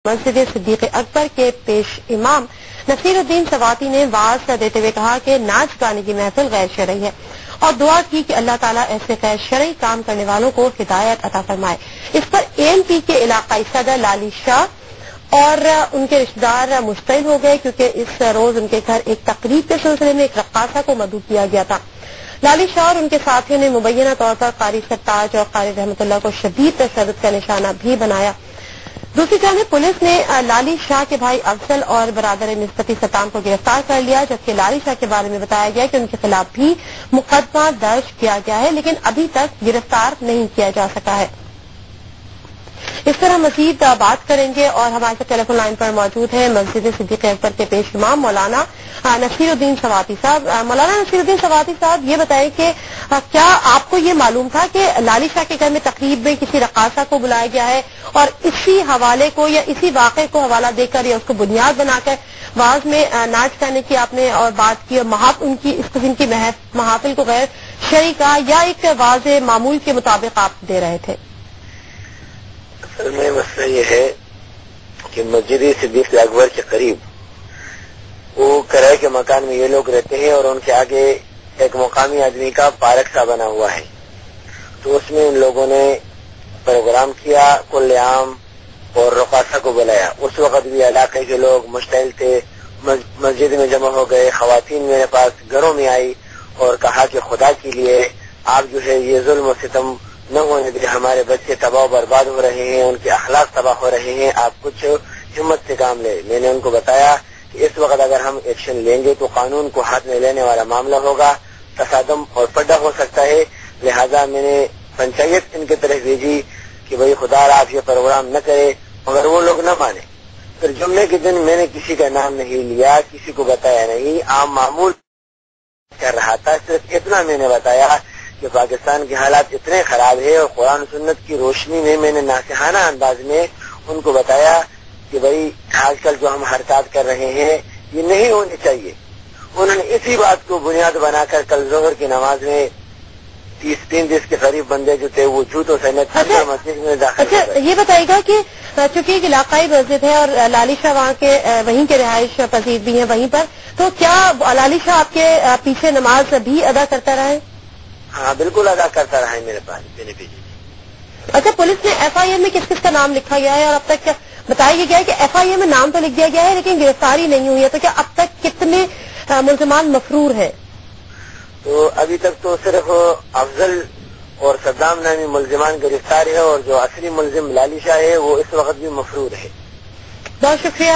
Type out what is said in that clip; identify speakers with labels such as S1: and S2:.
S1: مسجد صدیق اکبر کے پیش امام نصیر الدین سواتی نے واعظ دیتے ہوئے کہا کہ ناچ گانے کی محفل غیر شرعی ہے اور دعا کی کہ اللہ تعالیٰ ایسے غیر شرعی کام کرنے والوں کو ہدایت عطا فرمائے۔ اس پر ANP کے علاقائی صدر لالی شاہ اور ان کے رشتہ دار مشتعل ہو گئے کیونکہ اس روز ان کے گھر ایک تقریب کے سلسلے میں ایک رقاصہ کو مدعو کیا گیا تھا۔ لالی شاہ اور ان کے ساتھیوں نے مبینہ طور پر قاری سرتاج اور قاری رحمت اللہ کو شدید تشدد کا نشانہ بھی بنایا۔ دوسری جانب پولیس نے لالی شاہ کے بھائی افضل اور برادر نسبتی ستام کو گرفتار کر لیا، جبکہ لالی شاہ کے بارے میں بتایا گیا کہ ان کے خلاف بھی مقدمہ درج کیا گیا ہے لیکن ابھی تک گرفتار نہیں کیا جا سکا ہے۔ اس طرح مزید بات کریں گے اور ہمارے ساتھ ٹیلی فون لائن پر موجود ہیں مسجد صدیق اکبر کے پیش امام مولانا نصیر الدین سواتی صاحب۔ مولانا نصیر الدین سواتی صاحب، یہ بتائیں کہ کیا آپ کو یہ معلوم تھا کہ لالی شاہ کے گھر میں تقریب میں کسی رقاصہ کو بلایا گیا ہے اور اسی حوالے کو یا اسی واقعے کو حوالہ دے کر یا اس کو بنیاد بنا کر واعظ میں ناچ گانے کی آپ نے اور بات کی اور ان کی اس قسم کی محافل کو غیر شرعی کہا یا ایک واضح معمول کے مطابق آپ دے رہے تھے؟
S2: اصل میں مسئلہ یہ ہے کہ مسجد صدیق اکبر کے قریب وہ کرائے کے مکان میں یہ لوگ رہتے ہیں اور ان کے آگے ایک مقامی آدمی کا پارک سا بنا ہوا ہے، تو اس میں ان لوگوں نے پروگرام کیا، کل عام اور رقاصہ کو بلایا۔ اس وقت بھی علاقے کے لوگ مشتعل تھے، مسجد میں جمع ہو گئے۔ خواتین میرے پاس گھروں میں آئی اور کہا کہ خدا کے لیے آپ جو ہے یہ ظلم و ستم نہ ہونے دے، ہمارے بچے تباہ و برباد ہو رہے ہیں، ان کے اخلاق تباہ ہو رہے ہیں، آپ کچھ ہمت سے کام لیں۔ میں نے ان کو بتایا کہ اس وقت اگر ہم ایکشن لیں گے تو قانون کو ہاتھ میں لینے والا معاملہ ہوگا، تصادم اور پڈا ہو سکتا ہے، لہذا میں نے پنچایت ان کی طرف بھیجی کہ بھئی خدا را آپ یہ پروگرام نہ کرے، مگر وہ لوگ نہ مانے۔ پھر جمعے کے دن میں نے کسی کا نام نہیں لیا، کسی کو بتایا نہیں، عام معمول کر رہا تھا، صرف اتنا میں نے بتایا کہ پاکستان کے حالات اتنے خراب ہے اور قرآن سنت کی روشنی میں نے ناصحانہ انداز میں ان کو بتایا کہ بھئی آج کل جو ہم حرکات کر رہے ہیں یہ نہیں ہونی چاہیے۔ انہوں نے اسی بات کو بنیاد بنا کر کل ظہر کی نماز میں 30-35 کے قریب بندے جو تھے وہ جوتوں سے مسجد میں داخل ہو گئے۔
S1: یہ بتائیے گا کہ چونکہ ایک علاقائی مسجد ہے اور لالی شاہ وہاں کے وہیں کے رہائش پذیر بھی ہیں وہیں پر، تو کیا لالی شاہ آپ کے پیچھے نماز بھی ادا کرتا رہا ہے؟
S2: ہاں بالکل ادا کرتا رہا ہے میرے پاس میرے پیچھے۔
S1: اچھا، پولیس نے FIR میں کس کس کا نام لکھا گیا ہے اور اب تک بتایا گیا ہے کہ FIR میں نام تو لکھ دیا گیا ہے لیکن گرفتاری نہیں ہوئی ہے، تو کیا اب تک کتنے ملزمان مفرور ہیں؟
S2: تو ابھی تک تو صرف افضل اور صدام نامی ملزمان گرفتار ہے اور جو اصلی ملزم لالی شاہ ہے وہ اس وقت بھی مفرور ہے۔
S1: بہت شکریہ۔